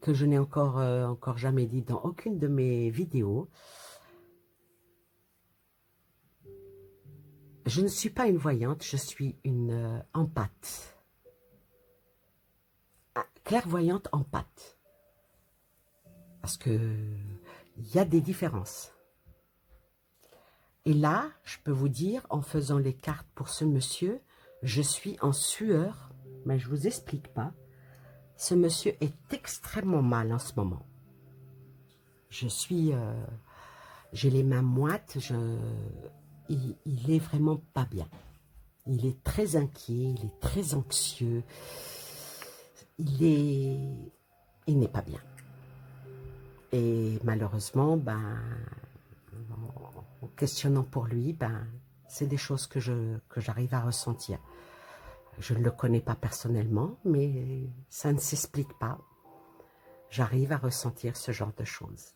S1: que je n'ai encore jamais dit dans aucune de mes vidéos. Je ne suis pas une voyante, je suis une empathe. Clairvoyante empathe. Parce que il y a des différences. Et là, je peux vous dire, en faisant les cartes pour ce monsieur, je suis en sueur, mais je ne vous explique pas. Ce monsieur est extrêmement mal en ce moment. Je suis... j'ai les mains moites, il est vraiment pas bien. Il est très inquiet, il est très anxieux. Il n'est pas bien. Et malheureusement, ben, en questionnant pour lui, ben, c'est des choses que j'arrive à ressentir. Je ne le connais pas personnellement, mais ça ne s'explique pas. J'arrive à ressentir ce genre de choses.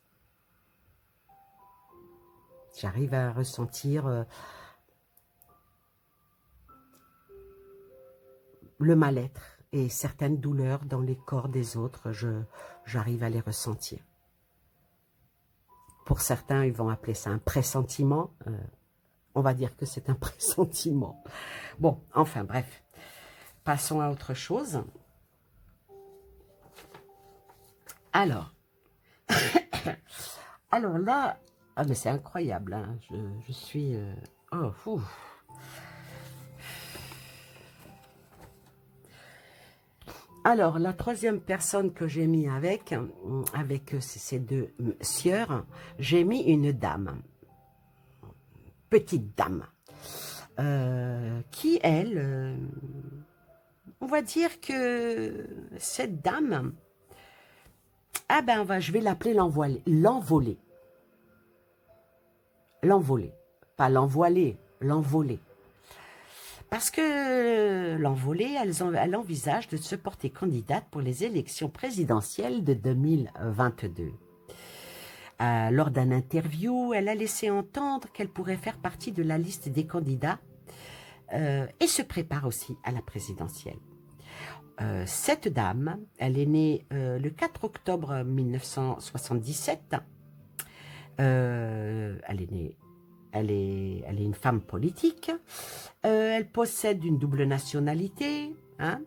S1: J'arrive à ressentir le mal-être et certaines douleurs dans les corps des autres, j'arrive à les ressentir. Pour certains, ils vont appeler ça un pressentiment. On va dire que c'est un pressentiment. Bon, enfin bref. Passons à autre chose. Alors, alors là, ah mais c'est incroyable, hein, je suis... oh, fou. Alors, la troisième personne que j'ai mis avec ces deux sœurs, j'ai mis une dame, petite dame, qui, elle, on va dire que cette dame, ah ben, je vais l'appeler l'envolée. L'envolée. Pas l'envoilée, l'envolée. Parce que l'envolée, elle envisage de se porter candidate pour les élections présidentielles de 2022. Lors d'un interview, elle a laissé entendre qu'elle pourrait faire partie de la liste des candidats et se prépare aussi à la présidentielle. Cette dame, elle est née le 4 octobre 1977. Elle est une femme politique. Elle possède une double nationalité, hein,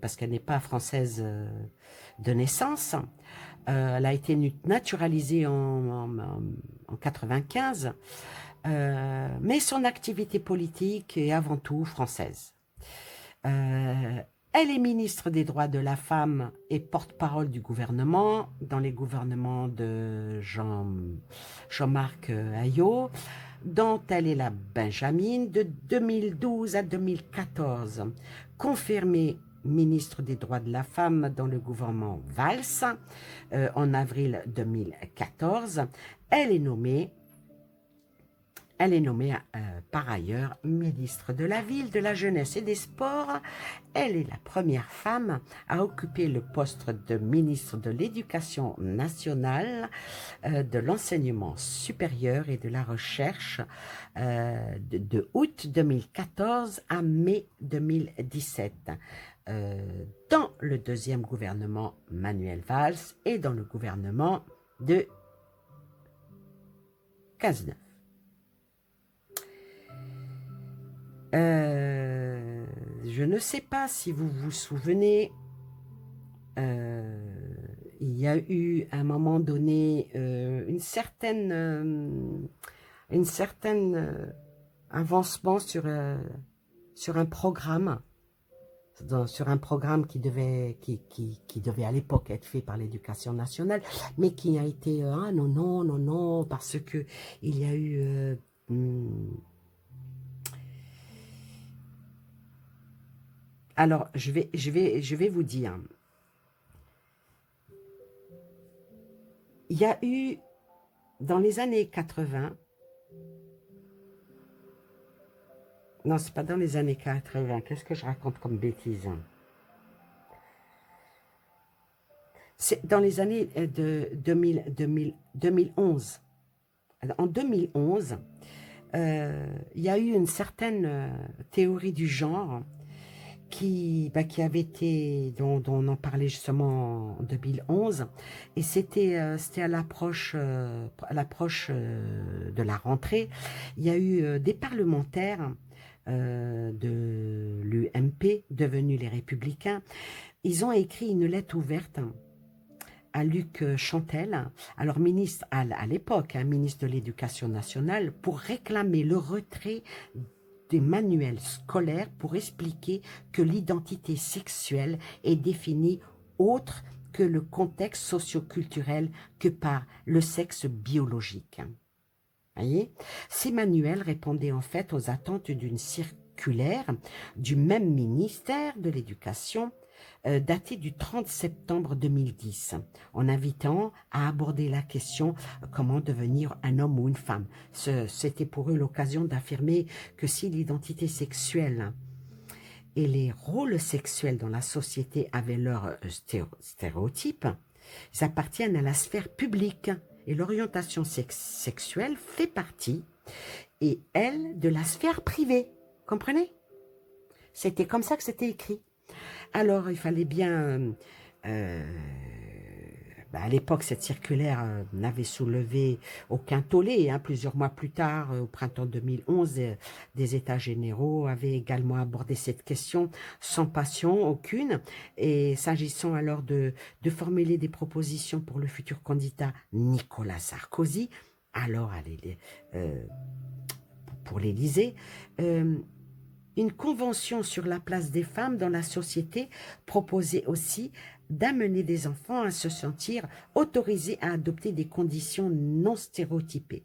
S1: parce qu'elle n'est pas française de naissance. Elle a été naturalisée en 95, mais son activité politique est avant tout française. Elle est ministre des droits de la femme et porte-parole du gouvernement, dans les gouvernements de Jean-Marc Ayrault, dont elle est la Benjamine de 2012 à 2014, confirmée ministre des droits de la femme dans le gouvernement Valls en avril 2014. Elle est nommée par ailleurs ministre de la Ville, de la Jeunesse et des Sports. Elle est la première femme à occuper le poste de ministre de l'Éducation nationale, de l'enseignement supérieur et de la recherche de août 2014 à mai 2017. Dans le deuxième gouvernement Manuel Valls et dans le gouvernement de Cazeneuve. Je ne sais pas si vous vous souvenez, il y a eu à un moment donné une certaine avancement sur un programme, qui devait à l'époque être fait par l'Éducation nationale, mais qui a été ah non, parce que il y a eu Alors, je vais vous dire. Il y a eu, dans les années 80, non, c'est pas dans les années 80, qu'est-ce que je raconte comme bêtise? C'est dans les années de 2011. En 2011, il y a eu une certaine théorie du genre qui avait été, dont on en parlait justement en 2011, et c'était à l'approche de la rentrée. Il y a eu des parlementaires de l'UMP, devenus les Républicains. Ils ont écrit une lettre ouverte à Luc Chantel, alors ministre à l'époque, ministre de l'Éducation nationale, pour réclamer le retrait des manuels scolaires pour expliquer que l'identité sexuelle est définie autre que le contexte socio-culturel que par le sexe biologique. Voyez? Ces manuels répondaient en fait aux attentes d'une circulaire du même ministère de l'Éducation daté du 30 septembre 2010, en invitant à aborder la question comment devenir un homme ou une femme. C'était pour eux l'occasion d'affirmer que si l'identité sexuelle et les rôles sexuels dans la société avaient leurs stéréotypes, ils appartiennent à la sphère publique et l'orientation sexuelle fait partie, et elle, de la sphère privée. Comprenez? C'était comme ça que c'était écrit. Alors, il fallait bien... à l'époque, cette circulaire n'avait soulevé aucun tollé. Plusieurs mois plus tard, au printemps 2011, des États généraux avaient également abordé cette question sans passion aucune. Et s'agissant alors de formuler des propositions pour le futur candidat Nicolas Sarkozy, alors pour l'Élysée, une convention sur la place des femmes dans la société proposait aussi d'amener des enfants à se sentir autorisés à adopter des conditions non stéréotypées.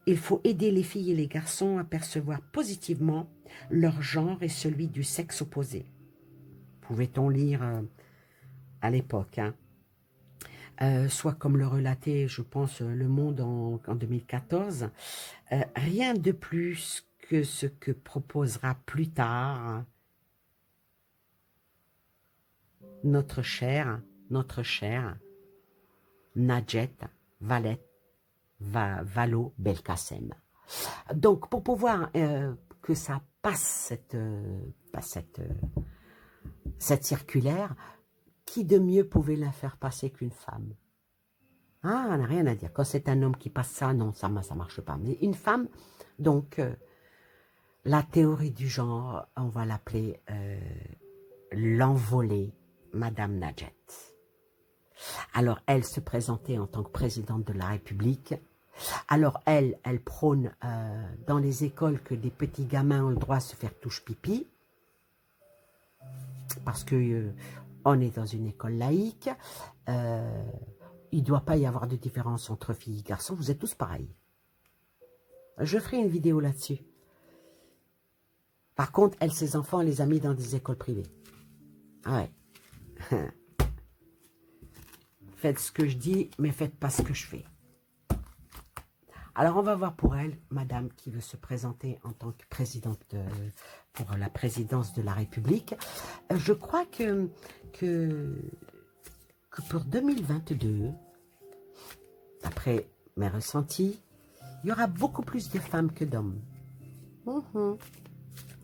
S1: Il faut aider les filles et les garçons à percevoir positivement leur genre et celui du sexe opposé. Pouvait-on lire à l'époque, soit comme le relatait, je pense, Le Monde en 2014, rien de plus que ce que proposera plus tard notre chère Najat Vallaud-Belkacem. Donc, pour pouvoir que ça passe cette circulaire, qui de mieux pouvait la faire passer qu'une femme? On n'a rien à dire. Quand c'est un homme qui passe ça, non, ça marche pas. Mais une femme, donc... la théorie du genre, on va l'appeler l'envolée Madame Najat. Alors, elle se présentait en tant que présidente de la République. Alors, elle prône dans les écoles que des petits gamins ont le droit de se faire touche-pipi. Parce que on est dans une école laïque. Il ne doit pas y avoir de différence entre filles et garçons. Vous êtes tous pareils. Je ferai une vidéo là-dessus. Par contre, elle, ses enfants, elle les a mis dans des écoles privées. Ah ouais. Faites ce que je dis, mais faites pas ce que je fais. Alors, on va voir pour elle, madame qui veut se présenter en tant que présidente pour la présidence de la République. Je crois que pour 2022, d'après mes ressentis, il y aura beaucoup plus de femmes que d'hommes. Il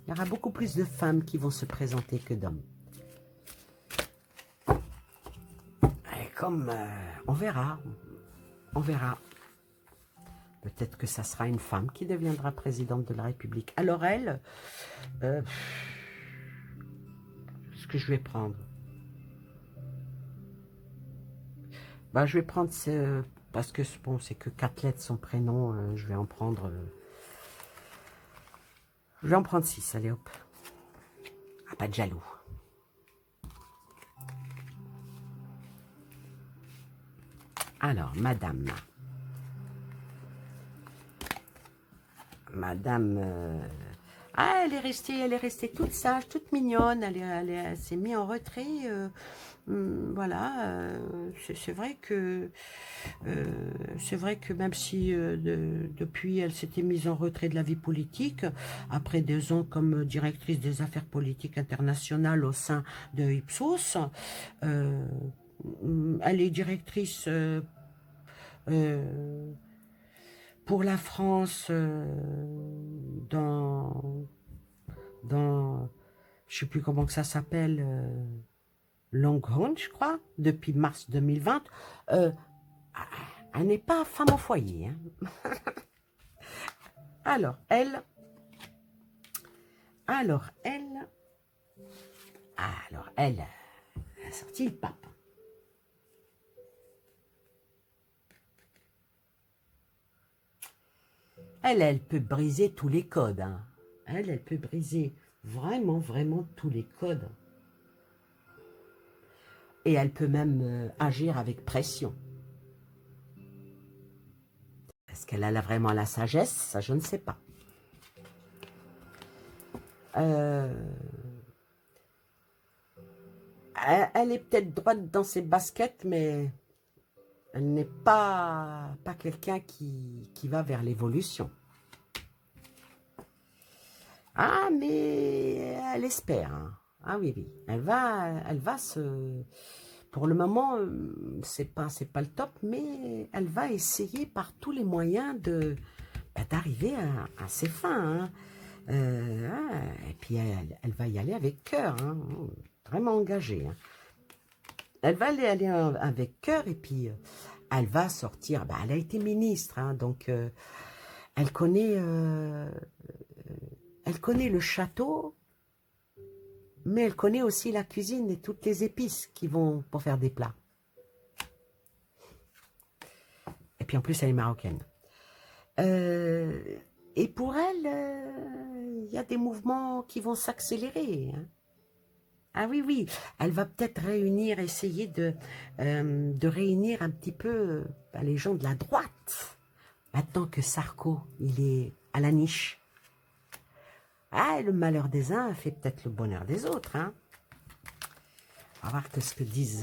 S1: y aura beaucoup plus de femmes qui vont se présenter que d'hommes. Comme on verra. On verra. Peut-être que ça sera une femme qui deviendra présidente de la République. Alors elle, ce que je vais prendre, je vais prendre parce que bon, c'est que 4 lettres son prénom. Je vais en prendre. Je vais en prendre 6. Allez hop. Ah, pas de jaloux. Alors, madame. Ah, elle est restée toute sage, toute mignonne. Elle s'est mise en retrait. Voilà. C'est vrai que même si depuis elle s'était mise en retrait de la vie politique, après 2 ans comme directrice des affaires politiques internationales au sein de Ipsos, euh, elle est directrice euh, pour la France dans je sais plus comment que ça s'appelle, Longhorn, je crois, depuis mars 2020. Euh, Elle n'est pas femme au foyer. Hein. Alors, elle, alors, elle, elle a sorti le pape. Elle peut briser tous les codes. Hein. Elle peut briser vraiment, vraiment tous les codes. Et elle peut même agir avec pression. Est-ce qu'elle a vraiment la sagesse? Ça, je ne sais pas. Elle est peut-être droite dans ses baskets, mais elle n'est pas quelqu'un qui va vers l'évolution. Ah, mais elle espère. Hein. Ah oui, oui. Elle va se... Pour le moment, c'est pas le top, mais elle va essayer par tous les moyens d'arriver à ses fins. Hein. Et puis, elle va y aller avec cœur. Hein. Vraiment engagée. Hein. Elle va aller avec cœur et puis elle va sortir. Bah, elle a été ministre, hein, donc elle connaît le château, mais elle connaît aussi la cuisine et toutes les épices qui vont pour faire des plats. Et puis en plus, elle est marocaine. Et pour elle, il y a des mouvements qui vont s'accélérer. Hein. Ah oui, oui, elle va peut-être essayer de réunir un petit peu les gens de la droite. Maintenant que Sarko, il est à la niche. Ah, et le malheur des uns fait peut-être le bonheur des autres. Hein. On va voir qu'est-ce que dit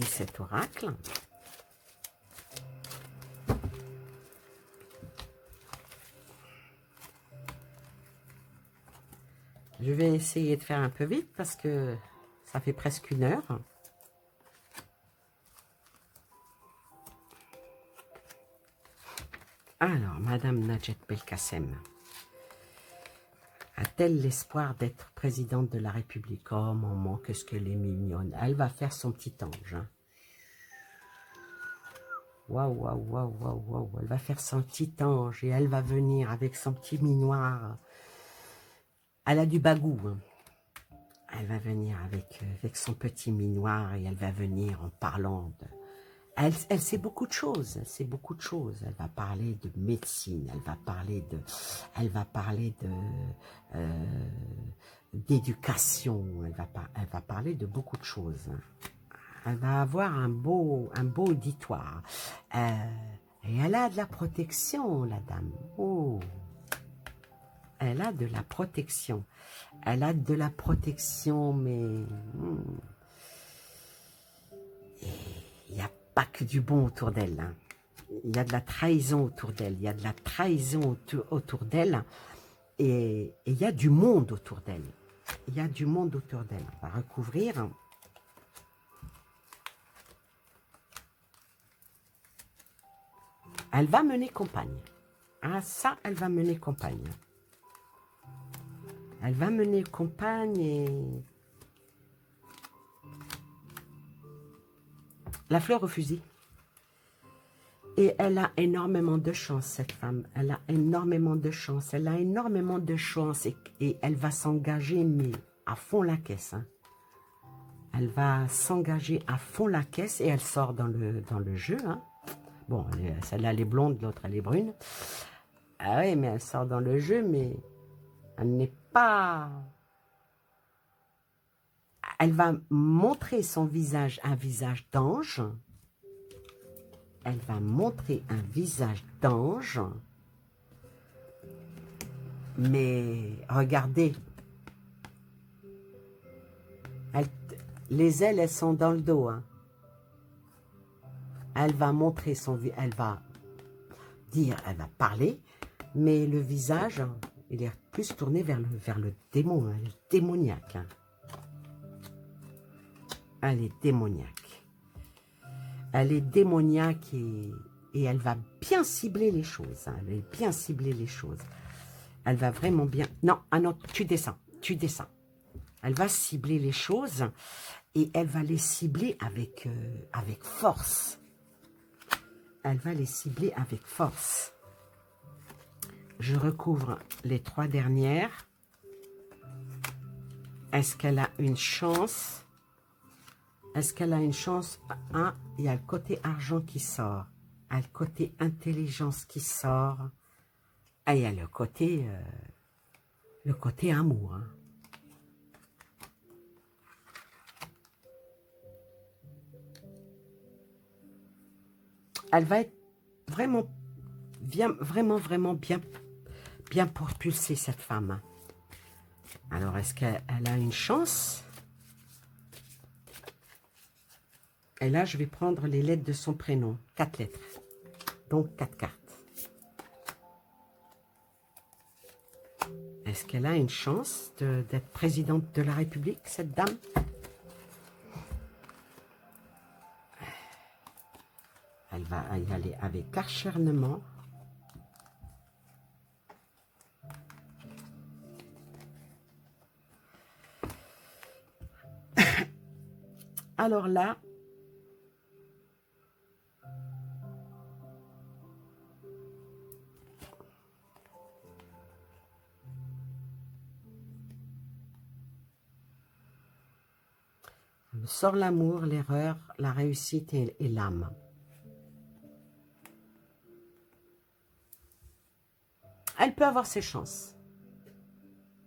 S1: cet oracle. Je vais essayer de faire un peu vite parce que ça fait presque 1 heure. Alors, Madame Najat Belkacem a-t-elle l'espoir d'être présidente de la République? Oh, maman, qu'est-ce qu'elle est mignonne. Elle va faire son petit ange. Hein. Waouh, waouh, waouh, waouh, waouh. Elle va faire son petit ange et elle va venir avec son petit minoir. Elle a du bagou. Hein. Elle va venir avec son petit minoir et elle va venir en parlant de... Elle sait beaucoup de choses, Elle va parler de médecine, elle va parler d'éducation, elle va parler de beaucoup de choses. Elle va avoir un beau auditoire. Et elle a de la protection, la dame. Oh, elle a de la protection. Elle a de la protection, mais... Il n'y a pas que du bon autour d'elle. Hein. Il y a de la trahison autour d'elle. Il y a de la trahison autour d'elle. Et il y a du monde autour d'elle. Il y a du monde autour d'elle. On va recouvrir. Elle va mener campagne. Ah, ça, elle va mener campagne. Elle va mener campagne et... La fleur au fusil. Et elle a énormément de chance, cette femme. Elle a énormément de chance. Elle a énormément de chance et elle va s'engager, mais à fond la caisse. Hein. Elle va s'engager à fond la caisse et elle sort dans le jeu. Hein. Bon, celle-là, elle est blonde, l'autre, elle est brune. Ah oui, mais elle sort dans le jeu, mais elle n'est pas... Elle va montrer son visage, un visage d'ange. Elle va montrer un visage d'ange. Mais regardez, les ailes, elles sont dans le dos. Hein. Elle va montrer son visage, elle va dire, elle va parler, mais le visage, il est plus tourné vers le démon, hein, le démoniaque. Hein. Elle est démoniaque. Elle est démoniaque et elle va bien cibler les choses. Hein. Elle va bien cibler les choses. Elle va vraiment bien... Non, ah non, tu descends, tu descends. Elle va cibler les choses et elle va les cibler avec force. Elle va les cibler avec force. Je recouvre les 3 dernières. Est-ce qu'elle a une chance? Est-ce qu'elle a une chance? Ah, il y a le côté argent qui sort. Il y a le côté intelligence qui sort. Et il y a le côté amour. Hein. Elle va être vraiment bien propulsée, cette femme. Alors, est-ce qu'elle a une chance? Et là, je vais prendre les lettres de son prénom. 4 lettres. Donc, 4 cartes. Est-ce qu'elle a une chance d'être présidente de la République, cette dame? Elle va y aller avec acharnement. Alors là, sort l'amour, l'erreur, la réussite et l'âme. Elle peut avoir ses chances.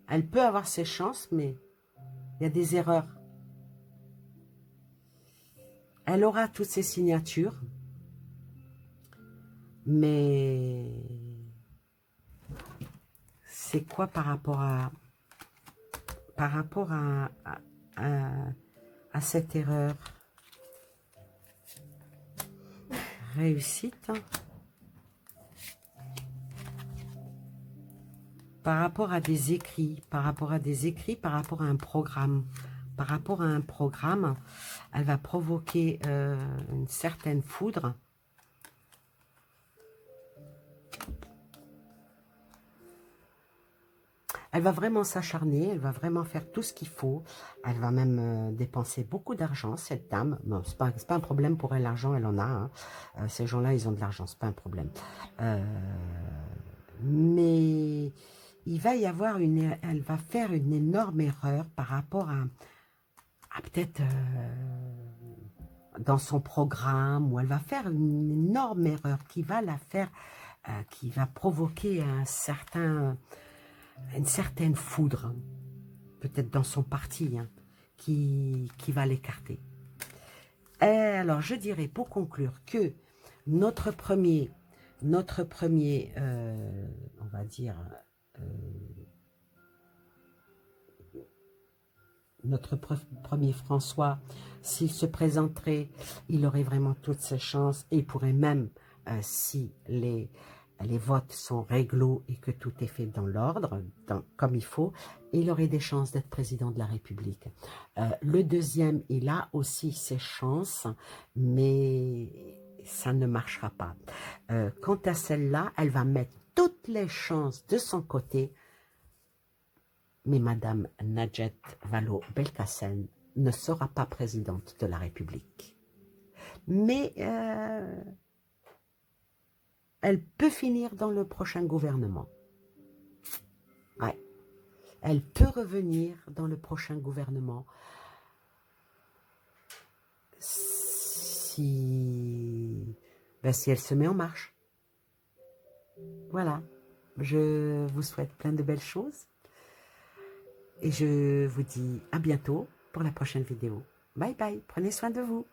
S1: Elle peut avoir ses chances, mais il y a des erreurs. Elle aura toutes ses signatures, mais c'est quoi par rapport à cette erreur? Réussite. Par rapport à des écrits, par rapport à un programme. Par rapport à un programme, elle va provoquer une certaine foudre. Elle va vraiment s'acharner, elle va vraiment faire tout ce qu'il faut. Elle va même dépenser beaucoup d'argent, cette dame. Bon, c'est pas un problème pour elle, l'argent, elle en a. Hein. Ces gens-là, ils ont de l'argent, c'est pas un problème. Mais il va y avoir elle va faire une énorme erreur par rapport à peut-être dans son programme, où elle va faire une énorme erreur qui va la faire, qui va provoquer une certaine foudre, peut-être dans son parti, hein, qui va l'écarter. Alors, je dirais pour conclure que notre premier on va dire, notre premier François, s'il se présenterait, il aurait vraiment toutes ses chances et il pourrait même, si les votes sont réglo et que tout est fait dans l'ordre, comme il faut, il aurait des chances d'être président de la République. Le deuxième, il a aussi ses chances, mais ça ne marchera pas. Quant à celle-là, elle va mettre toutes les chances de son côté, mais Madame Najat Vallaud-Belkacem ne sera pas présidente de la République. Mais elle peut finir dans le prochain gouvernement. Ouais. Elle peut revenir dans le prochain gouvernement si elle se met en marche. Voilà. Je vous souhaite plein de belles choses. Et je vous dis à bientôt pour la prochaine vidéo. Bye bye, prenez soin de vous.